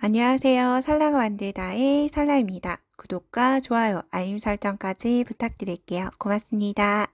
안녕하세요. 살라가 만들다의 살라입니다. 구독과 좋아요, 알림 설정까지 부탁드릴게요. 고맙습니다.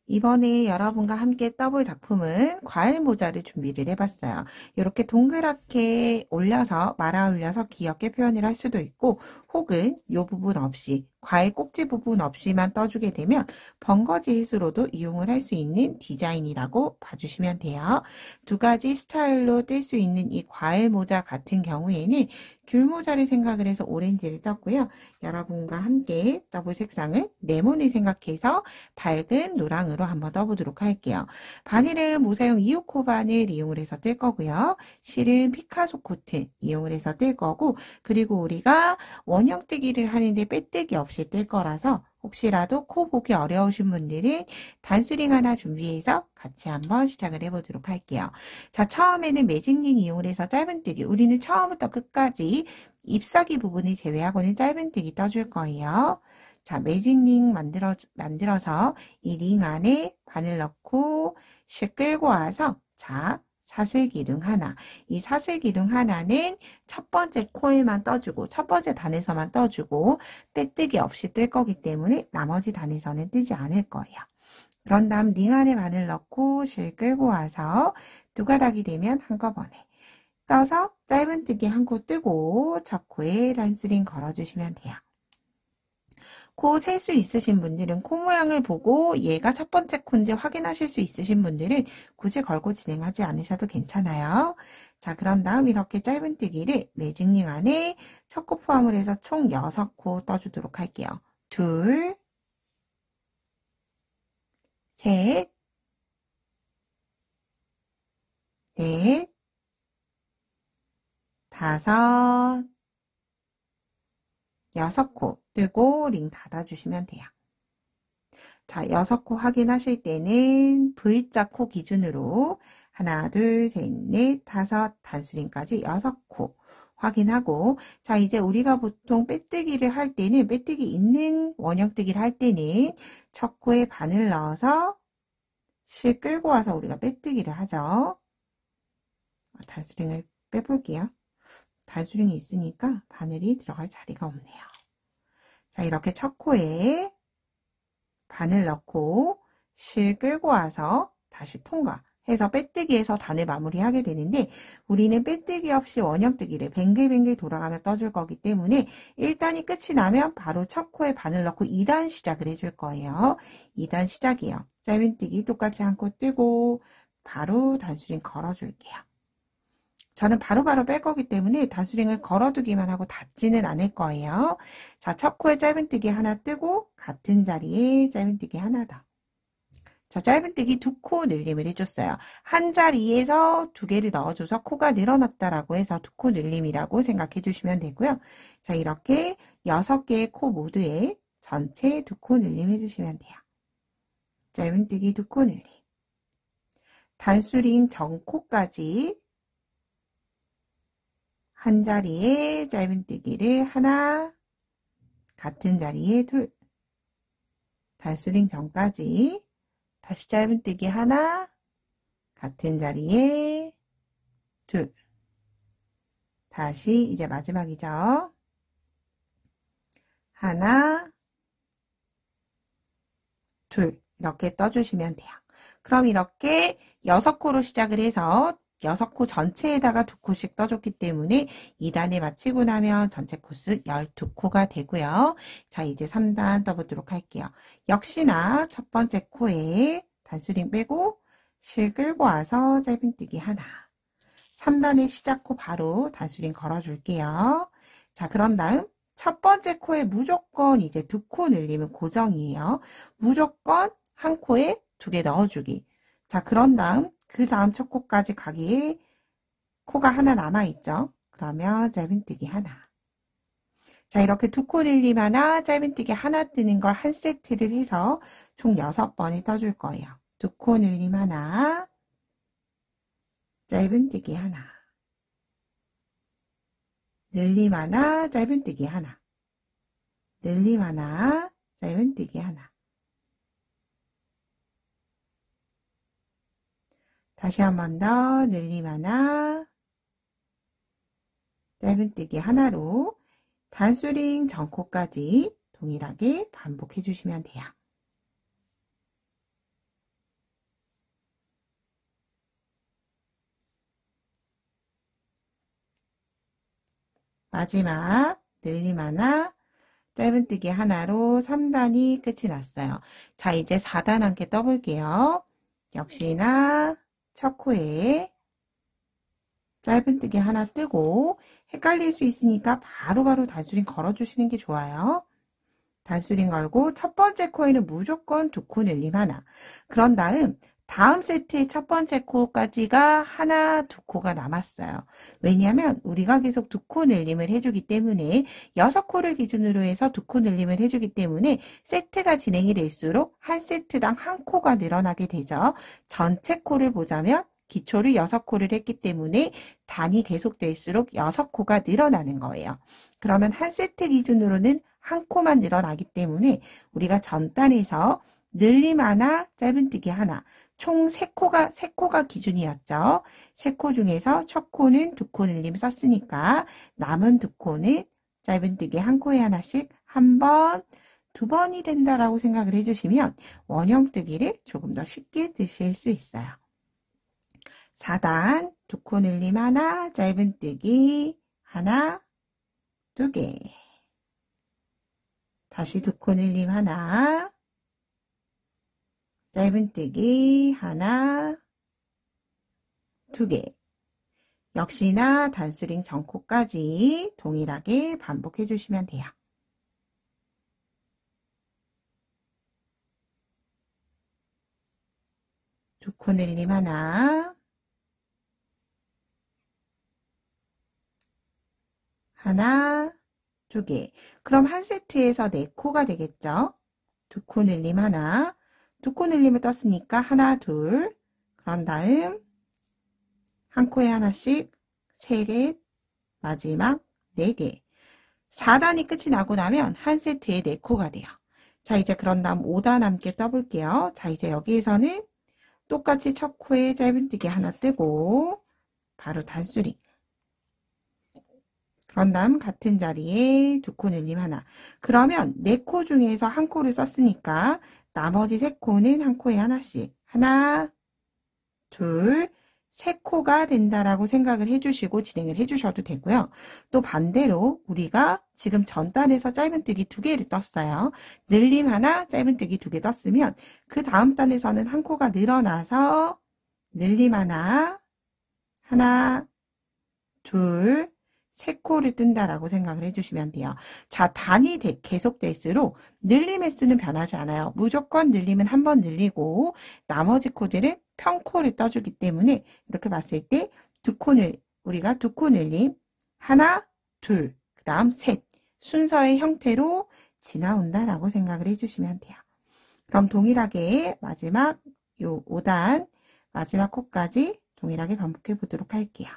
이번에 여러분과 함께 떠볼 작품은 과일 모자를 준비를 해봤어요. 이렇게 동그랗게 올려서 말아 올려서 귀엽게 표현을 할 수도 있고, 혹은 이 부분 없이 과일 꼭지 부분 없이만 떠주게 되면 번거지 햇수로도 이용을 할 수 있는 디자인이라고 봐주시면 돼요. 두 가지 스타일로 뜰 수 있는 이 과일 모자 같은 경우에는 귤 모자를 생각을 해서 오렌지를 떴고요. 여러분과 함께 떠볼 색상은 레몬을 생각해서 밝은 노랑으로 한번 떠보도록 할게요. 바늘은 모사용 2호코 바늘 이용을 해서 뜰 거고요. 실은 피카소 코튼 이용을 해서 뜰 거고, 그리고 우리가 원형 뜨기를 하는데 빼뜨기 없이 뜰 거라서 혹시라도 코 보기 어려우신 분들은 단수링 하나 준비해서 같이 한번 시작을 해보도록 할게요. 자, 처음에는 매직링 이용을 해서 짧은뜨기, 우리는 처음부터 끝까지 잎사귀 부분을 제외하고는 짧은뜨기 떠줄 거예요. 자, 매직링 만들어서 이 링 안에 바늘 넣고 실 끌고 와서, 자, 사슬기둥 하나. 이 사슬기둥 하나는 첫 번째 코에만 떠주고, 첫 번째 단에서만 떠주고, 빼뜨기 없이 뜰 거기 때문에 나머지 단에서는 뜨지 않을 거예요. 그런 다음 링 안에 바늘 넣고 실 끌고 와서 두 가닥이 되면 한꺼번에 떠서 짧은뜨기 한 코 뜨고 첫 코에 단수링 걸어주시면 돼요. 코 셀 수 있으신 분들은 코 모양을 보고 얘가 첫 번째 코인지 확인하실 수 있으신 분들은 굳이 걸고 진행하지 않으셔도 괜찮아요. 자, 그런 다음 이렇게 짧은뜨기를 매직링 안에 첫 코 포함을 해서 총 6코 떠주도록 할게요. 둘, 셋, 넷, 다섯, 6코 뜨고 링 닫아주시면 돼요. 자, 6코 확인하실 때는 V자 코 기준으로 하나, 둘, 셋, 넷, 다섯, 단수링까지 6코 확인하고, 자, 이제 우리가 보통 빼뜨기를 할 때는, 빼뜨기 있는 원형뜨기를 할 때는 첫 코에 바늘 넣어서 실 끌고 와서 우리가 빼뜨기를 하죠. 단수링을 빼볼게요. 단수링이 있으니까 바늘이 들어갈 자리가 없네요. 자, 이렇게 첫 코에 바늘 넣고 실 끌고 와서 다시 통과해서 빼뜨기에서 단을 마무리하게 되는데, 우리는 빼뜨기 없이 원형뜨기를 뱅글뱅글 돌아가며 떠줄 거기 때문에 1단이 끝이 나면 바로 첫 코에 바늘 넣고 2단 시작을 해줄 거예요. 2단 시작이에요. 짧은뜨기 똑같이 한 코 뜨고 바로 단수링 걸어줄게요. 저는 바로바로 뺄 거기 때문에 단수링을 걸어두기만 하고 닫지는 않을 거예요. 자, 첫 코에 짧은뜨기 하나 뜨고 같은 자리에 짧은뜨기 하나 더. 저 짧은뜨기 2코 늘림을 해줬어요. 한 자리에서 2개를 넣어줘서 코가 늘어났다라고 해서 2코 늘림이라고 생각해 주시면 되고요. 자, 이렇게 6개의 코 모두에 전체 2코 늘림 해주시면 돼요. 짧은뜨기 2코 늘림. 단수링 전 코까지 한 자리에 짧은뜨기를 하나, 같은 자리에 둘, 단수링 전까지 다시 짧은뜨기 하나, 같은 자리에 둘, 다시 이제 마지막이죠. 하나, 둘, 이렇게 떠주시면 돼요. 그럼 이렇게 6코로 시작을 해서 6코 전체에다가 2코씩 떠줬기 때문에 2단에 마치고 나면 전체 코수 12코가 되고요. 자, 이제 3단 떠보도록 할게요. 역시나 첫 번째 코에 단수링 빼고 실 끌고 와서 짧은뜨기 하나. 3단의 시작 코 바로 단수링 걸어줄게요. 자, 그런 다음 첫 번째 코에 무조건 이제 2코 늘리면 고정이에요. 무조건 한 코에 2개 넣어주기. 자, 그런 다음 그 다음 첫 코까지 가기에 코가 하나 남아있죠. 그러면 짧은뜨기 하나. 자, 이렇게 2코 늘림 하나, 짧은뜨기 하나 뜨는 걸 한 세트를 해서 총 6번을 떠줄 거예요. 2코 늘림 하나, 짧은뜨기 하나, 늘림 하나, 짧은뜨기 하나, 늘림 하나, 짧은뜨기 하나. 다시 한 번 더 늘림 하나, 짧은뜨기 하나로 단수링 전코까지 동일하게 반복해 주시면 돼요. 마지막 늘림 하나, 짧은뜨기 하나로 3단이 끝이 났어요. 자, 이제 4단 함께 떠볼게요. 역시나 첫 코에 짧은뜨기 하나 뜨고 헷갈릴 수 있으니까 바로바로 단수링 걸어주시는 게 좋아요. 단수링 걸고 첫 번째 코에는 무조건 2코 늘림 하나. 그런 다음 세트의 첫 번째 코까지가 하나, 2코가 남았어요. 왜냐하면 우리가 계속 2코 늘림을 해주기 때문에 6코를 기준으로 해서 2코 늘림을 해주기 때문에 세트가 진행이 될수록 한 세트당 한 코가 늘어나게 되죠. 전체 코를 보자면 기초를 6코를 했기 때문에 단이 계속될수록 6코가 늘어나는 거예요. 그러면 한 세트 기준으로는 한 코만 늘어나기 때문에 우리가 전단에서 늘림 하나, 짧은뜨기 하나, 총 3코가 기준이었죠. 3코 중에서 첫 코는 2코 늘림 썼으니까 남은 2코는 짧은뜨기 한 코에 하나씩 한 번, 2번이 된다라고 생각을 해주시면 원형뜨기를 조금 더 쉽게 뜨실 수 있어요. 4단 2코 늘림 하나, 짧은뜨기 하나, 2개. 다시 2코 늘림 하나, 짧은뜨기 하나, 2개. 역시나 단수링 전코까지 동일하게 반복해 주시면 돼요. 두 코 늘림 하나, 하나, 2개. 그럼 한 세트에서 4코가 되겠죠? 2코 늘림 하나, 2코 늘림을 떴으니까 하나, 둘. 그런 다음 한 코에 하나씩 3개, 마지막 4개. 4단이 끝이 나고 나면 한 세트에 4코가 돼요. 자, 이제 그런 다음 5단 함께 떠볼게요. 자, 이제 여기에서는 똑같이 첫 코에 짧은뜨기 하나 뜨고 바로 단수링. 그런 다음 같은 자리에 2코 늘림 하나. 그러면 4코 중에서 한 코를 썼으니까 나머지 3코는 한 코에 하나씩. 하나, 둘, 3코가 된다라고 생각을 해주시고 진행을 해주셔도 되고요. 또 반대로 우리가 지금 전단에서 짧은뜨기 2개를 떴어요. 늘림 하나, 짧은뜨기 2개 떴으면 그 다음 단에서는 한 코가 늘어나서 늘림 하나, 하나, 둘, 3코를 뜬다라고 생각을 해주시면 돼요. 자, 단이 계속될수록 늘림 횟수는 변하지 않아요. 무조건 늘림은 한 번 늘리고 나머지 코들은 평코를 떠주기 때문에 이렇게 봤을 때 우리가 2코 늘림 하나, 둘, 그 다음 셋 순서의 형태로 지나온다라고 생각을 해주시면 돼요. 그럼 동일하게 마지막 요 5단 마지막 코까지 동일하게 반복해 보도록 할게요.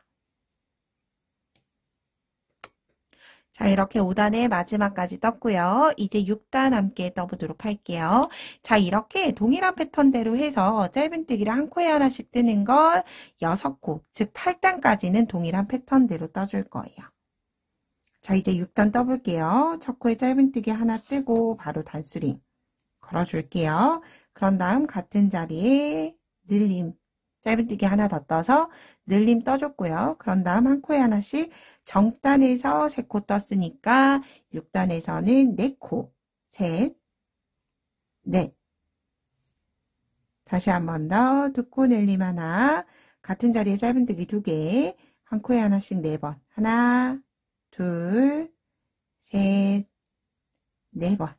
자, 이렇게 5단의 마지막까지 떴고요. 이제 6단 함께 떠보도록 할게요. 자, 이렇게 동일한 패턴대로 해서 짧은뜨기를 한 코에 하나씩 뜨는 걸 6코, 즉 8단까지는 동일한 패턴대로 떠줄 거예요. 자, 이제 6단 떠볼게요. 첫 코에 짧은뜨기 하나 뜨고 바로 단수링 걸어줄게요. 그런 다음 같은 자리에 늘림, 짧은뜨기 하나 더 떠서 늘림 떠줬고요. 그런 다음 한 코에 하나씩 정단에서 3코 떴으니까 6단에서는 4코, 셋, 넷. 다시 한 번 더 2코 늘림 하나, 같은 자리에 짧은뜨기 2개, 한 코에 하나씩 4번. 하나, 둘, 셋, 4번.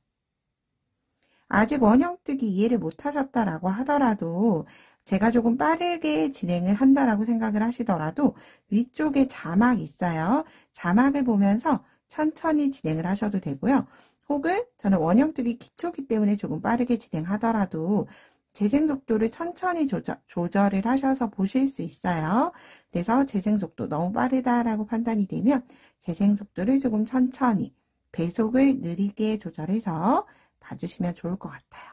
아직 원형뜨기 이해를 못 하셨다라고 하더라도 제가 조금 빠르게 진행을 한다라고 생각을 하시더라도 위쪽에 자막 있어요. 자막을 보면서 천천히 진행을 하셔도 되고요. 혹은 저는 원형뜨기 기초기 때문에 조금 빠르게 진행하더라도 재생 속도를 천천히 조절을 하셔서 보실 수 있어요. 그래서 재생 속도 너무 빠르다라고 판단이 되면 재생 속도를 조금 천천히 배속을 느리게 조절해서 봐주시면 좋을 것 같아요.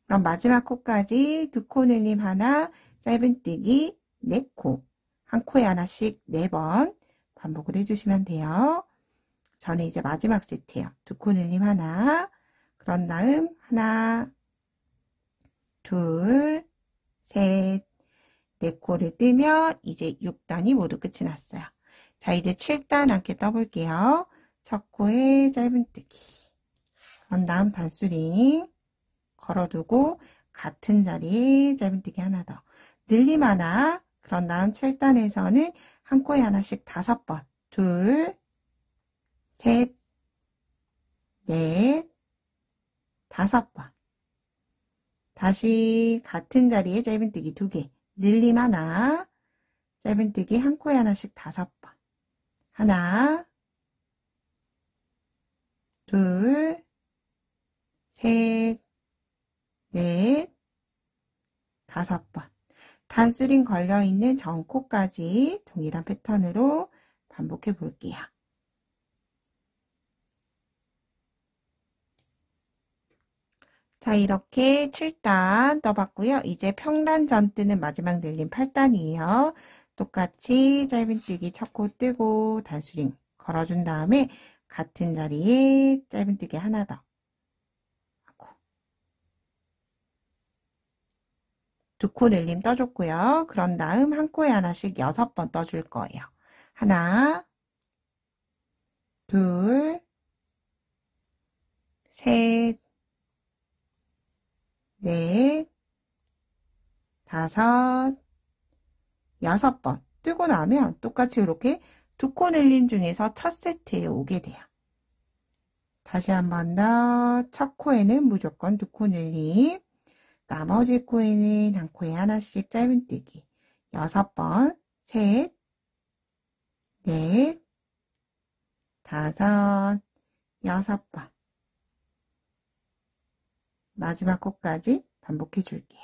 그럼 마지막 코까지 2코 늘림 하나, 짧은뜨기 4코, 한 코에 하나씩 4번 반복을 해주시면 돼요. 저는 이제 마지막 세트예요. 두 코 늘림 하나, 그런 다음 하나, 둘, 셋, 네 코를 뜨면 이제 6단이 모두 끝이 났어요. 자, 이제 7단 함께 떠볼게요. 첫 코에 짧은뜨기, 그런 다음 단수링 걸어두고 같은 자리에 짧은뜨기 하나 더, 늘림 하나, 그런 다음 7단에서는 한 코에 하나씩 5번, 둘, 셋, 넷, 5번. 다시 같은 자리에 짧은뜨기 2개, 늘림 하나, 짧은뜨기 한 코에 하나씩 5번. 하나, 둘, 셋, 넷, 5번. 단수링 걸려있는 전코까지 동일한 패턴으로 반복해 볼게요. 자, 이렇게 7단 떠봤고요. 이제 평단 전 뜨는 마지막 늘림 8단이에요. 똑같이 짧은뜨기 첫 코 뜨고 단수링 걸어준 다음에 같은 자리에 짧은뜨기 하나 더. 두 코 늘림 떠줬고요. 그런 다음 한 코에 하나씩 6번 떠줄 거예요. 하나, 둘, 셋, 넷, 5, 6번 뜨고 나면 똑같이 이렇게 두 코 늘림 중에서 첫 세트에 오게 돼요. 다시 한 번 더, 첫 코에는 무조건 두 코 늘림, 나머지 코에는 한 코에 하나씩 짧은뜨기 6번, 셋, 넷, 5, 6번. 마지막 코까지 반복해 줄게요.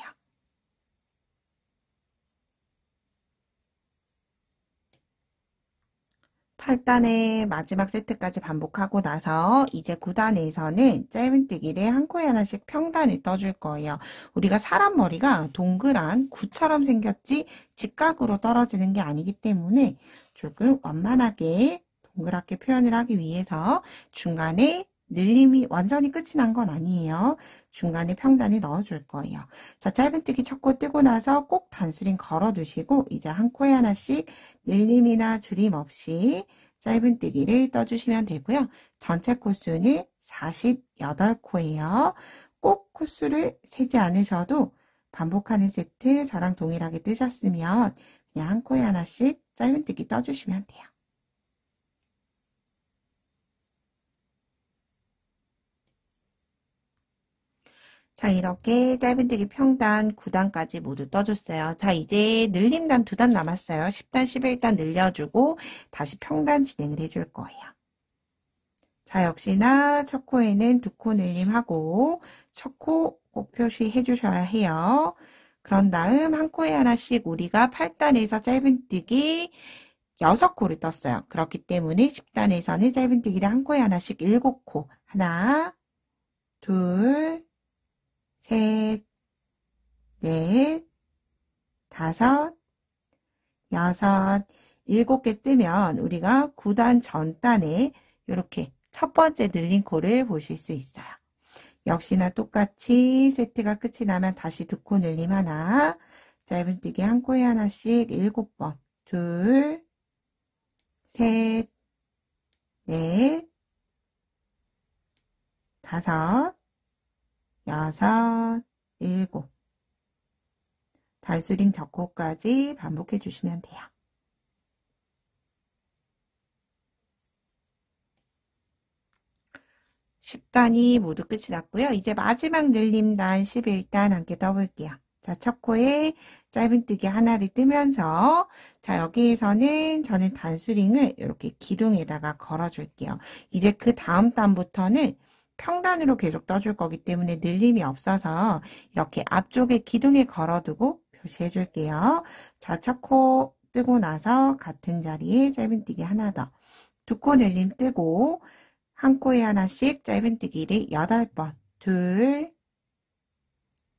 팔단의 마지막 세트까지 반복하고 나서 이제 9단에서는 짧은뜨기를 한 코에 하나씩 평단을 떠줄 거예요. 우리가 사람 머리가 동그란 구처럼 생겼지 직각으로 떨어지는 게 아니기 때문에 조금 완만하게 동그랗게 표현을 하기 위해서 중간에 늘림이 완전히 끝이 난 건 아니에요. 중간에 평단을 넣어줄 거예요. 자, 짧은뜨기 첫 코 뜨고 나서 꼭 단수링 걸어두시고 이제 한 코에 하나씩 늘림이나 줄임 없이 짧은뜨기를 떠주시면 되고요. 전체 코수는 48코예요. 꼭 코수를 세지 않으셔도 반복하는 세트 저랑 동일하게 뜨셨으면 그냥 한 코에 하나씩 짧은뜨기 떠주시면 돼요. 자, 이렇게 짧은뜨기 평단 9단까지 모두 떠줬어요. 자, 이제 늘림단 2단 남았어요. 10단, 11단 늘려주고 다시 평단 진행을 해줄 거예요. 자, 역시나 첫 코에는 두 코 늘림하고 첫 코 꼭 표시해 주셔야 해요. 그런 다음 한 코에 하나씩 우리가 8단에서 짧은뜨기 6코를 떴어요. 그렇기 때문에 10단에서는 짧은뜨기를 한 코에 하나씩 7코. 하나, 둘, 셋, 넷, 5, 6, 7개 뜨면 우리가 9단 전단에 이렇게 첫 번째 늘린 코를 보실 수 있어요. 역시나 똑같이 세트가 끝이 나면 다시 두 코 늘림 하나, 짧은뜨기 한 코에 하나씩 7번, 둘, 셋, 넷, 5, 6, 7. 단수링 적코까지 반복해 주시면 돼요. (10단이) 모두 끝이 났고요. 이제 마지막 늘림단 11단 함께 떠볼게요. 자, 첫 코에 짧은뜨기 하나를 뜨면서 자, 여기에서는 저는 단수링을 이렇게 기둥에다가 걸어줄게요. 이제 그 다음 단부터는 평단으로 계속 떠줄 거기 때문에 늘림이 없어서 이렇게 앞쪽에 기둥에 걸어두고 표시해 줄게요. 자, 첫 코 뜨고 나서 같은 자리에 짧은뜨기 하나 더. 두 코 늘림 뜨고 한 코에 하나씩 짧은뜨기를 8번. 둘,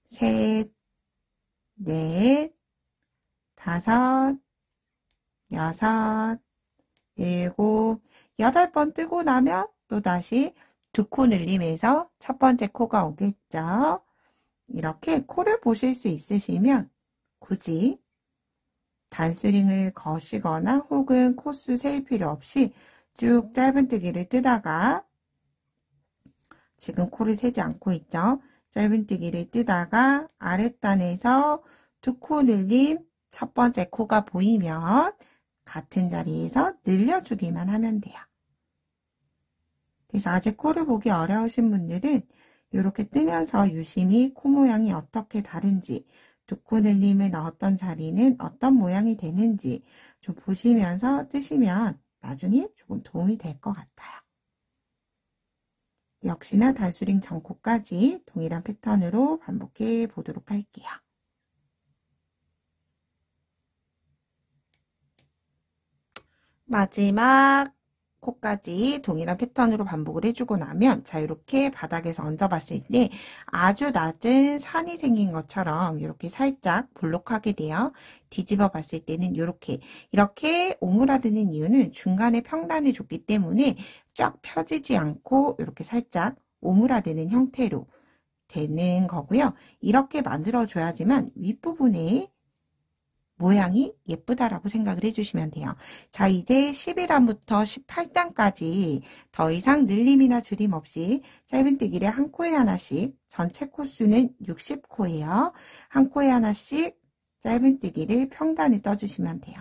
셋, 넷, 5, 6, 7, 8번 뜨고 나면 또다시 2코 늘림해서 첫 번째 코가 오겠죠. 이렇게 코를 보실 수 있으시면 굳이 단스링을 거시거나 혹은 코수 세일 필요 없이 쭉 짧은뜨기를 뜨다가, 지금 코를 세지 않고 있죠. 짧은뜨기를 뜨다가 아랫단에서 2코 늘림, 첫 번째 코가 보이면 같은 자리에서 늘려주기만 하면 돼요. 그래서 아직 코를 보기 어려우신 분들은 이렇게 뜨면서 유심히 코 모양이 어떻게 다른지, 2코 늘림을 넣었던 자리는 어떤 모양이 되는지 좀 보시면서 뜨시면 나중에 조금 도움이 될 것 같아요. 역시나 단수링 전코까지 동일한 패턴으로 반복해 보도록 할게요. 마지막 코까지 동일한 패턴으로 반복을 해주고 나면, 자, 이렇게 바닥에서 얹어봤을 때 아주 낮은 산이 생긴 것처럼 이렇게 살짝 볼록하게 돼요. 뒤집어 봤을 때는 이렇게 오므라드는 이유는 중간에 평단을 줬기 때문에 쫙 펴지지 않고 이렇게 살짝 오므라드는 형태로 되는 거고요. 이렇게 만들어줘야지만 윗부분에 모양이 예쁘다라고 생각을 해주시면 돼요. 자, 이제 11단부터 18단까지 더 이상 늘림이나 줄임 없이 짧은뜨기를 한 코에 하나씩, 전체 코수는 60코예요. 한 코에 하나씩 짧은뜨기를 평단을 떠주시면 돼요.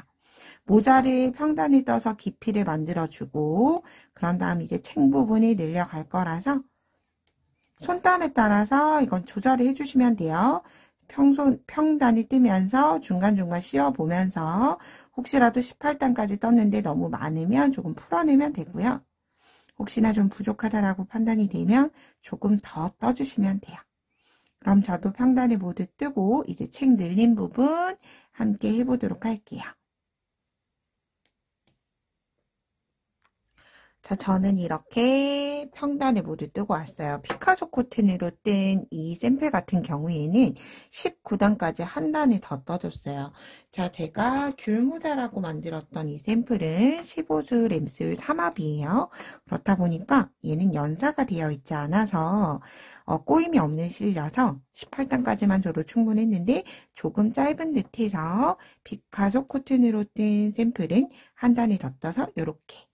모자를 평단을 떠서 깊이를 만들어주고, 그런 다음 이제 챙 부분을 늘려갈 거라서 손땀에 따라서 이건 조절을 해주시면 돼요. 평단이 뜨면서 중간중간 씌워보면서 혹시라도 18단까지 떴는데 너무 많으면 조금 풀어내면 되고요. 혹시나 좀 부족하다라고 판단이 되면 조금 더 떠주시면 돼요. 그럼 저도 평단을 모두 뜨고 이제 책 늘린 부분 함께 해보도록 할게요. 자, 저는 이렇게 평단을 모두 뜨고 왔어요. 피카소 코튼으로 뜬 이 샘플 같은 경우에는 19단까지 한 단을 더 떠줬어요. 자, 제가 귤모자라고 만들었던 이 샘플은 15줄 램술 3합이에요. 그렇다 보니까 얘는 연사가 되어 있지 않아서 꼬임이 없는 실이라서 18단까지만 줘도 충분했는데, 조금 짧은 듯해서 피카소 코튼으로 뜬 샘플은 한 단을 더 떠서 이렇게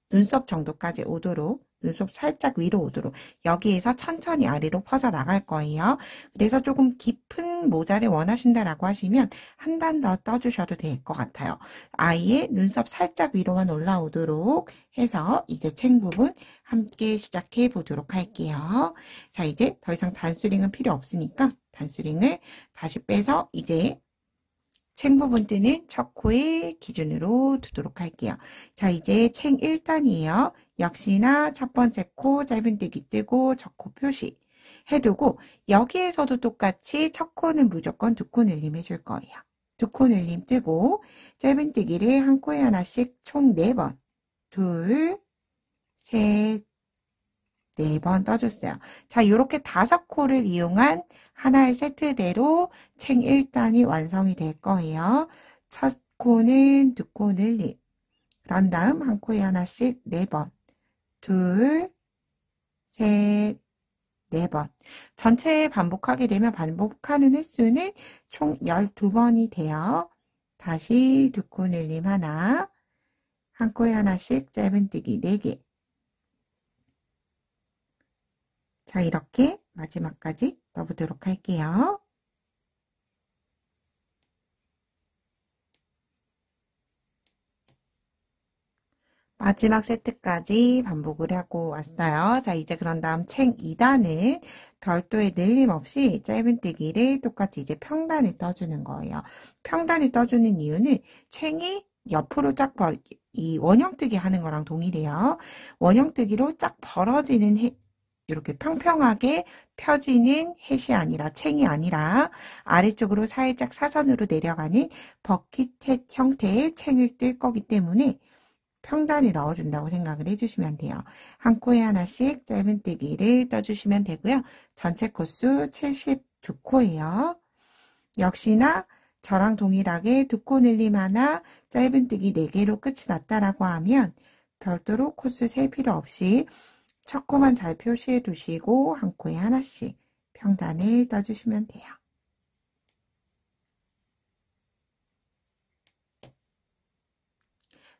눈썹 정도까지 오도록, 눈썹 살짝 위로 오도록 여기에서 천천히 아래로 퍼져 나갈 거예요. 그래서 조금 깊은 모자를 원하신다라고 하시면 한 단 더 떠주셔도 될 것 같아요. 아예 눈썹 살짝 위로만 올라오도록 해서 이제 챙 부분 함께 시작해 보도록 할게요. 자, 이제 더 이상 단수링은 필요 없으니까 단수링을 다시 빼서 이제 챙 부분 뜨는 첫 코의 기준으로 두도록 할게요. 자, 이제 챙 1단이에요. 역시나 첫 번째 코 짧은뜨기 뜨고 첫 코 표시 해두고, 여기에서도 똑같이 첫 코는 무조건 2코 늘림 해줄 거예요. 2코 늘림 뜨고 짧은뜨기를 한 코에 하나씩 총 4번, 둘, 셋, 4번 떠줬어요. 자, 이렇게 5코를 이용한 하나의 세트대로 챙 1단이 완성이 될 거예요. 첫 코는 2코 늘림, 그런 다음 한 코에 하나씩 4번, 둘, 셋, 4번. 전체 반복하게 되면 반복하는 횟수는 총 12번이 돼요. 다시 2코 늘림 하나, 한 코에 하나씩 짧은뜨기 4개. 자, 이렇게 마지막까지 넣어보도록 할게요. 마지막 세트까지 반복을 하고 왔어요. 자, 이제 그런 다음 챙 2단은 별도의 늘림 없이 짧은뜨기를 똑같이 이제 평단을 떠주는 거예요. 평단을 떠주는 이유는 챙이 옆으로 쫙 이 원형뜨기 하는 거랑 동일해요. 원형뜨기로 쫙 벌어지는 이렇게 평평하게 펴지는 햇이 아니라, 챙이 아니라 아래쪽으로 살짝 사선으로 내려가는 버킷햇 형태의 챙을 뜰 거기 때문에 평단을 넣어준다고 생각을 해주시면 돼요. 한 코에 하나씩 짧은뜨기를 떠주시면 되고요. 전체 코수 72코예요. 역시나 저랑 동일하게 두 코 늘림 하나, 짧은뜨기 4개로 끝이 났다라고 하면 별도로 코스 셀 필요 없이 첫 코만 잘 표시해 두시고 한 코에 하나씩 평단을 떠주시면 돼요.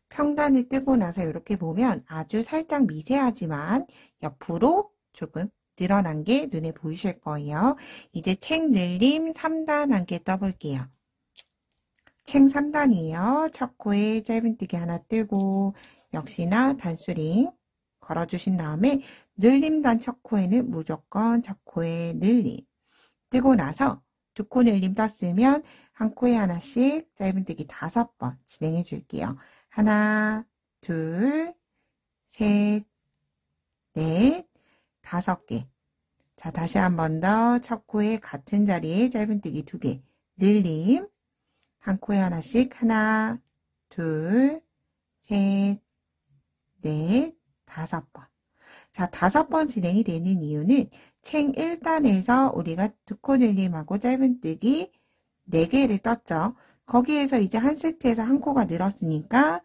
평단을 뜨고 나서 이렇게 보면 아주 살짝 미세하지만 옆으로 조금 늘어난 게 눈에 보이실 거예요. 이제 책 늘림 3단 함께 떠볼게요. 책 3단이에요. 첫 코에 짧은뜨기 하나 뜨고 역시나 단수링 걸어주신 다음에 늘림단 첫 코에는 무조건 첫 코에 늘림 뜨고 나서 두 코 늘림 떴으면 한 코에 하나씩 짧은뜨기 5번 진행해 줄게요. 하나, 둘, 셋, 넷, 5개. 자, 다시 한 번 더 첫 코에 같은 자리에 짧은뜨기 2개 늘림 한 코에 하나씩 하나, 둘, 셋, 넷, 5번. 자, 5번 진행이 되는 이유는 책 1단에서 우리가 두 코 늘림하고 짧은뜨기 4개를 떴죠. 거기에서 이제 한 세트에서 한 코가 늘었으니까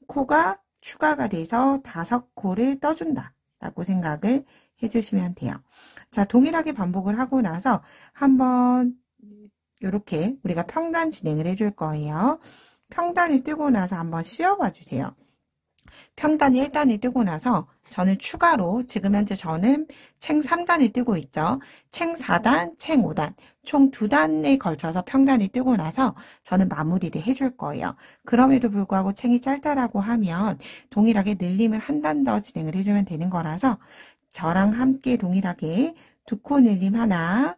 코가 추가가 돼서 5코를 떠준다 라고 생각을 해주시면 돼요. 자, 동일하게 반복을 하고 나서 한번 이렇게 우리가 평단 진행을 해줄 거예요. 평단을 뜨고 나서 한번 씌워봐 주세요. 평단이 1단을 뜨고 나서 저는 추가로 지금 현재 저는 책 3단을 뜨고 있죠. 책 4단, 책 5단 총 2단에 걸쳐서 평단을 뜨고 나서 저는 마무리를 해줄 거예요. 그럼에도 불구하고 책이 짧다라고 하면 동일하게 늘림을 한 단 더 진행을 해주면 되는 거라서 저랑 함께 동일하게 두 코 늘림 하나,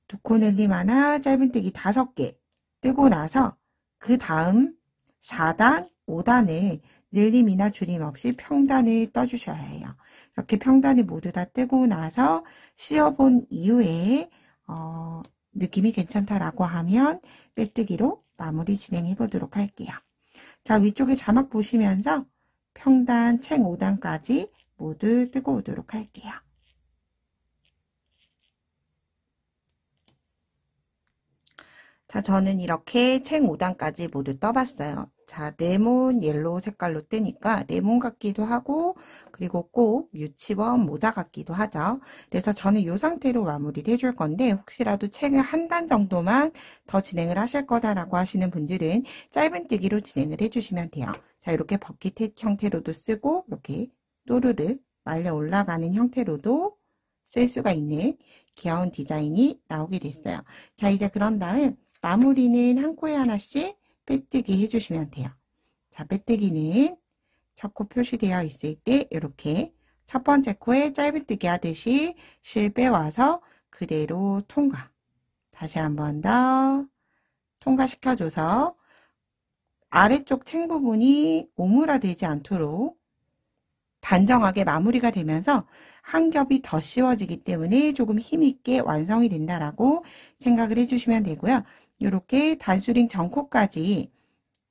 두 코 늘림 하나, 짧은뜨기 5개 뜨고 나서 그 다음 4단, 5단을 늘림이나 줄임 없이 평단을 떠주셔야 해요. 이렇게 평단을 모두 다 뜨고 나서 씌워본 이후에 느낌이 괜찮다라고 하면 빼뜨기로 마무리 진행해 보도록 할게요. 자, 위쪽에 자막 보시면서 평단 책 5단까지 모두 뜨고 오도록 할게요. 자, 저는 이렇게 책 5단까지 모두 떠봤어요. 자, 레몬 옐로우 색깔로 뜨니까 레몬 같기도 하고 그리고 꼭 유치원 모자 같기도 하죠. 그래서 저는 이 상태로 마무리를 해줄 건데 혹시라도 책을 한 단 정도만 더 진행을 하실 거다라고 하시는 분들은 짧은뜨기로 진행을 해주시면 돼요. 자, 이렇게 버킷 형태로도 쓰고 이렇게 또르르 말려 올라가는 형태로도 쓸 수가 있는 귀여운 디자인이 나오게 됐어요. 자, 이제 그런 다음 마무리는 한 코에 하나씩 빼뜨기 해주시면 돼요. 자, 빼뜨기는 첫 코 표시되어 있을 때 이렇게 첫 번째 코에 짧은뜨기 하듯이 실 빼와서 그대로 통과. 다시 한 번 더 통과시켜줘서 아래쪽 책 부분이 오므라들지 않도록 단정하게 마무리가 되면서 한 겹이 더 씌워지기 때문에 조금 힘있게 완성이 된다라고 생각을 해주시면 되고요. 이렇게 단수링 전코까지,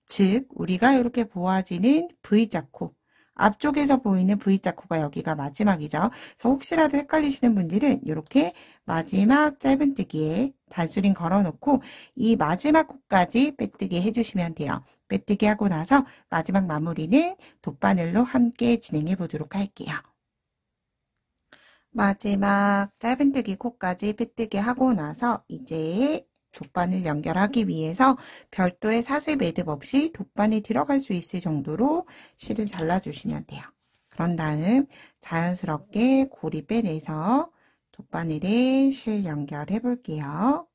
즉 우리가 이렇게 보아지는 V자 코, 앞쪽에서 보이는 V자 코가 여기가 마지막이죠. 그래서 혹시라도 헷갈리시는 분들은 이렇게 마지막 짧은뜨기에 단수링 걸어놓고 이 마지막 코까지 빼뜨기 해주시면 돼요. 빼뜨기 하고 나서 마지막 마무리는 돗바늘로 함께 진행해 보도록 할게요. 마지막 짧은뜨기 코까지 빼뜨기 하고 나서 이제 돗바늘 연결하기 위해서 별도의 사슬 매듭 없이 돗바늘 들어갈 수 있을 정도로 실을 잘라주시면 돼요. 그런 다음 자연스럽게 고리 빼내서 돗바늘에 실 연결해 볼게요.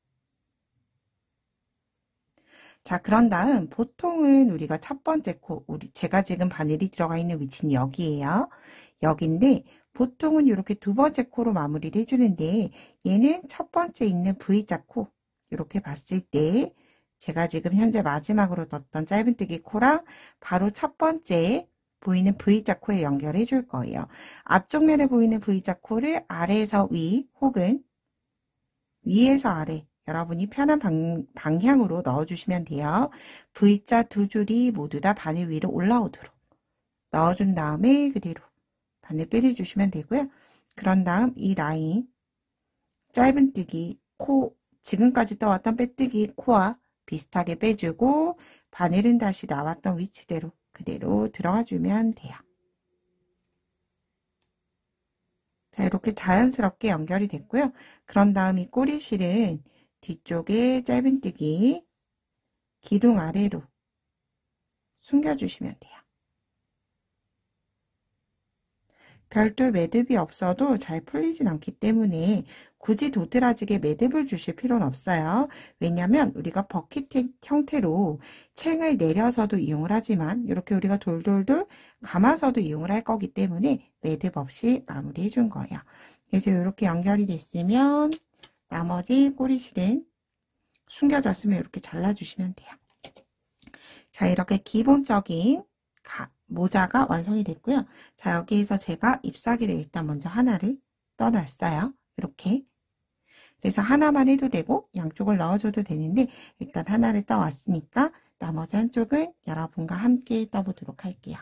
자, 그런 다음 보통은 우리가 첫 번째 코, 제가 지금 바늘이 들어가 있는 위치는 여기예요. 여기인데 보통은 이렇게 두 번째 코로 마무리를 해주는데 얘는 첫 번째 있는 V자 코, 이렇게 봤을 때 제가 지금 현재 마지막으로 떴던 짧은뜨기 코랑 바로 첫 번째 보이는 V자 코에 연결해 줄 거예요. 앞쪽 면에 보이는 V자 코를 아래에서 위 혹은 위에서 아래 여러분이 편한 방향으로 넣어주시면 돼요. V자 두 줄이 모두 다 바늘 위로 올라오도록 넣어준 다음에 그대로 바늘 빼내주시면 되고요. 그런 다음 이 라인 짧은뜨기 코 지금까지 떠왔던 빼뜨기 코와 비슷하게 빼주고 바늘은 다시 나왔던 위치대로 그대로 들어가주면 돼요. 자, 이렇게 자연스럽게 연결이 됐고요. 그런 다음 이 꼬리실은 뒤쪽에 짧은뜨기 기둥 아래로 숨겨주시면 돼요. 별도 매듭이 없어도 잘 풀리진 않기 때문에 굳이 도드라지게 매듭을 주실 필요는 없어요. 왜냐하면 우리가 버킷 형태로 챙을 내려서도 이용을 하지만 이렇게 우리가 돌돌돌 감아서도 이용을 할 거기 때문에 매듭 없이 마무리해 준 거예요. 그래서 이렇게 연결이 됐으면 나머지 꼬리실은 숨겨졌으면 이렇게 잘라주시면 돼요. 자, 이렇게 기본적인 모자가 완성이 됐고요. 자, 여기에서 제가 잎사귀를 일단 먼저 하나를 떠놨어요. 이렇게. 그래서 하나만 해도 되고 양쪽을 넣어줘도 되는데 일단 하나를 떠왔으니까 나머지 한쪽을 여러분과 함께 떠보도록 할게요.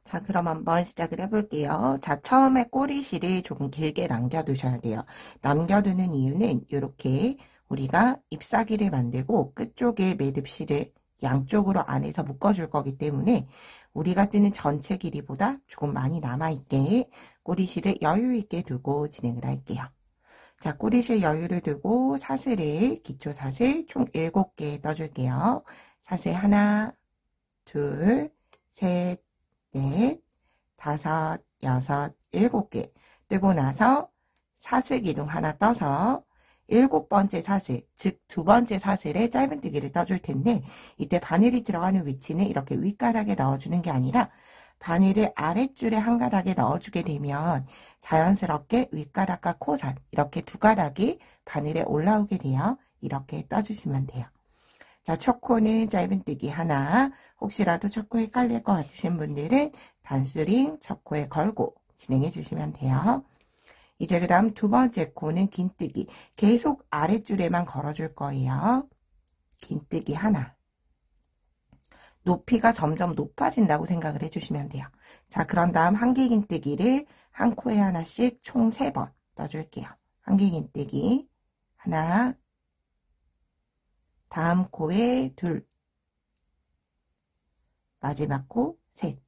자, 그럼 한번 시작을 해볼게요. 자, 처음에 꼬리실을 조금 길게 남겨두셔야 돼요. 남겨두는 이유는 이렇게 우리가 잎사귀를 만들고 끝쪽에 매듭실을 양쪽으로 안에서 묶어줄 거기 때문에 우리가 뜨는 전체 길이보다 조금 많이 남아있게 꼬리실을 여유있게 두고 진행을 할게요. 자, 꼬리실 여유를 두고 사슬을, 기초 사슬 총 7개 떠줄게요. 사슬 하나, 둘, 셋, 넷, 다섯, 여섯, 7개 뜨고 나서 사슬 기둥 하나 떠서 7번째 사슬, 즉 2번째 사슬에 짧은뜨기를 떠줄 텐데 이때 바늘이 들어가는 위치는 이렇게 윗가닥에 넣어주는 게 아니라 바늘을 아랫줄에 한 가닥에 넣어주게 되면 자연스럽게 윗가닥과 코살 이렇게 두 가닥이 바늘에 올라오게 돼요. 이렇게 떠주시면 돼요. 자, 첫 코는 짧은뜨기 하나, 혹시라도 첫 코 헷갈릴 것 같으신 분들은 단수링 첫 코에 걸고 진행해 주시면 돼요. 이제 그 다음 두 번째 코는 긴뜨기. 계속 아랫줄에만 걸어줄 거예요. 긴뜨기 하나. 높이가 점점 높아진다고 생각을 해주시면 돼요. 자, 그런 다음 한길 긴뜨기를 한 코에 하나씩 총 3번 떠줄게요. 한길 긴뜨기 하나, 다음 코에 둘, 마지막 코 셋.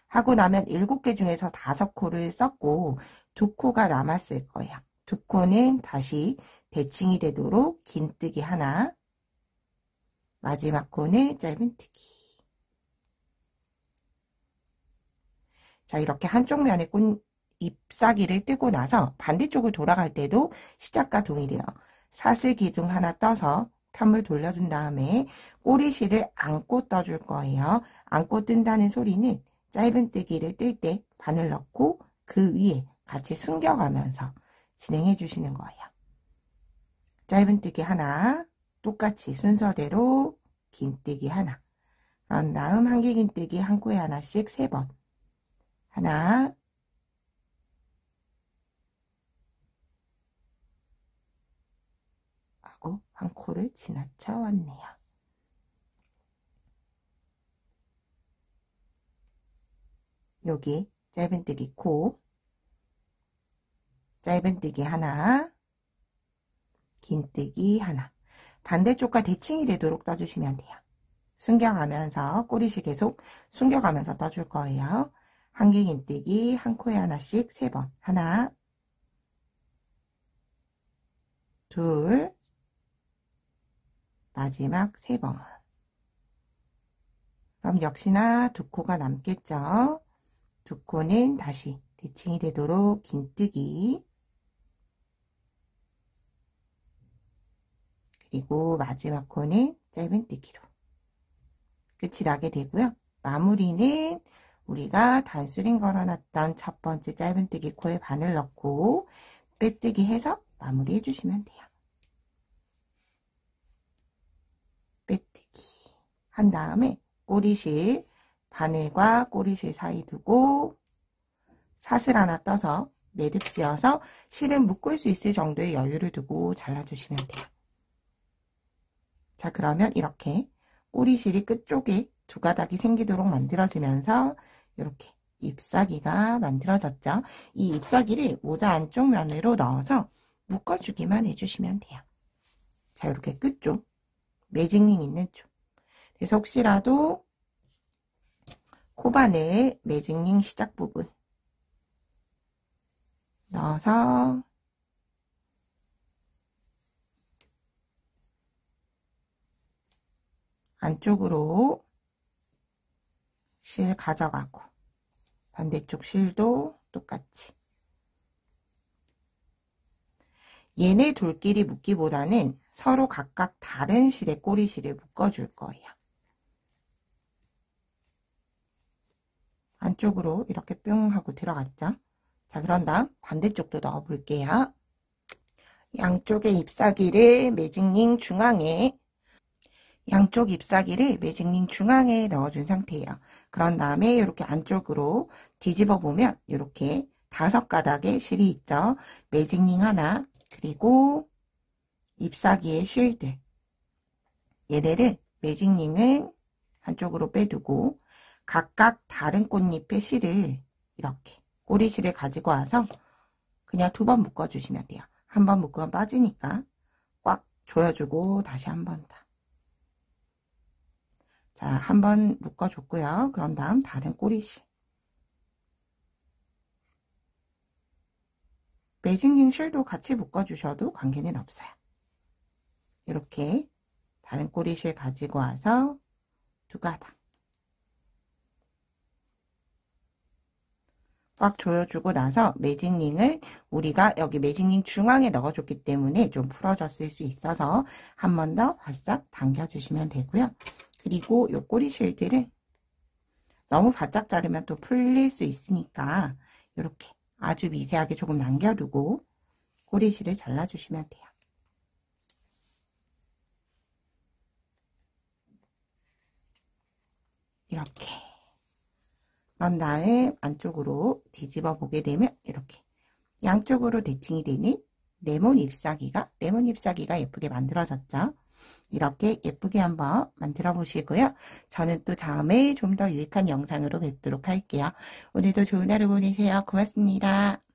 하고 나면 7개 중에서 5코를 썼고 2코가 남았을 거예요. 2코는 다시 대칭이 되도록 긴뜨기 하나, 마지막 코는 짧은뜨기. 자, 이렇게 한쪽 면에 잎사귀를 뜨고 나서 반대쪽을 돌아갈 때도 시작과 동일해요. 사슬 기둥 하나 떠서 편물 돌려준 다음에 꼬리실을 안고 떠줄 거예요. 안고 뜬다는 소리는 짧은뜨기를 뜰 때 바늘 넣고 그 위에 같이 숨겨가면서 진행해 주시는 거예요. 짧은뜨기 하나, 똑같이 순서대로 긴뜨기 하나, 그런 다음 한길 긴뜨기 한 코에 하나씩 3번. 하나, 하고 한 코를 지나쳐 왔네요. 여기 짧은뜨기 코, 짧은뜨기 하나, 긴뜨기 하나. 반대쪽과 대칭이 되도록 떠주시면 돼요. 숨겨가면서 꼬리실 계속 숨겨가면서 떠줄 거예요. 한길 긴뜨기 한 코에 하나씩 3번. 하나, 둘, 마지막 3번. 그럼 역시나 2코가 남겠죠. 2코는 다시 대칭이 되도록 긴뜨기, 그리고 마지막 코는 짧은뜨기로 끝이 나게 되고요. 마무리는 우리가 단수링 걸어놨던 첫 번째 짧은뜨기 코에 바늘 넣고 빼뜨기 해서 마무리 해주시면 돼요. 빼뜨기 한 다음에 꼬리실, 바늘과 꼬리실 사이 두고 사슬 하나 떠서 매듭 지어서 실은 묶을 수 있을 정도의 여유를 두고 잘라주시면 돼요. 자, 그러면 이렇게 꼬리실이 끝쪽에 2가닥이 생기도록 만들어지면서 이렇게 잎사귀가 만들어졌죠. 이 잎사귀를 모자 안쪽 면으로 넣어서 묶어주기만 해주시면 돼요. 자, 이렇게 끝쪽, 매직링 있는 쪽. 그래서 혹시라도 코바늘 매직링 시작 부분 넣어서 안쪽으로 실 가져가고 반대쪽 실도 똑같이. 얘네 둘끼리 묶기보다는 서로 각각 다른 실에 꼬리실을 묶어줄 거예요. 안쪽으로 이렇게 뿅 하고 들어갔죠. 자, 그런 다음 반대쪽도 넣어 볼게요. 양쪽의 잎사귀를 매직링 중앙에, 양쪽 잎사귀를 매직링 중앙에 넣어준 상태예요. 그런 다음에 이렇게 안쪽으로 뒤집어 보면 이렇게 5가닥의 실이 있죠. 매직링 하나, 그리고 잎사귀의 실들. 얘네를 매직링을 한쪽으로 빼두고 각각 다른 꽃잎의 실을 이렇게 꼬리실을 가지고 와서 그냥 2번 묶어주시면 돼요. 한 번 묶으면 빠지니까 꽉 조여주고 다시 한 번 더. 자, 한 번 묶어줬고요. 그런 다음 다른 꼬리실. 매직링 실도 같이 묶어주셔도 관계는 없어요. 이렇게 다른 꼬리실 가지고 와서 2가닥. 꽉 조여주고 나서 매직링을 우리가 여기 매직링 중앙에 넣어줬기 때문에 좀 풀어졌을 수 있어서 한 번 더 바싹 당겨주시면 되고요. 그리고 요 꼬리실들을 너무 바짝 자르면 또 풀릴 수 있으니까 이렇게 아주 미세하게 조금 남겨두고 꼬리실을 잘라주시면 돼요. 이렇게. 그런 다음 안쪽으로 뒤집어 보게 되면 이렇게 양쪽으로 대칭이 되는 레몬 잎사귀가 예쁘게 만들어졌죠. 이렇게 예쁘게 한번 만들어 보시고요. 저는 또 다음에 좀 더 유익한 영상으로 뵙도록 할게요. 오늘도 좋은 하루 보내세요. 고맙습니다.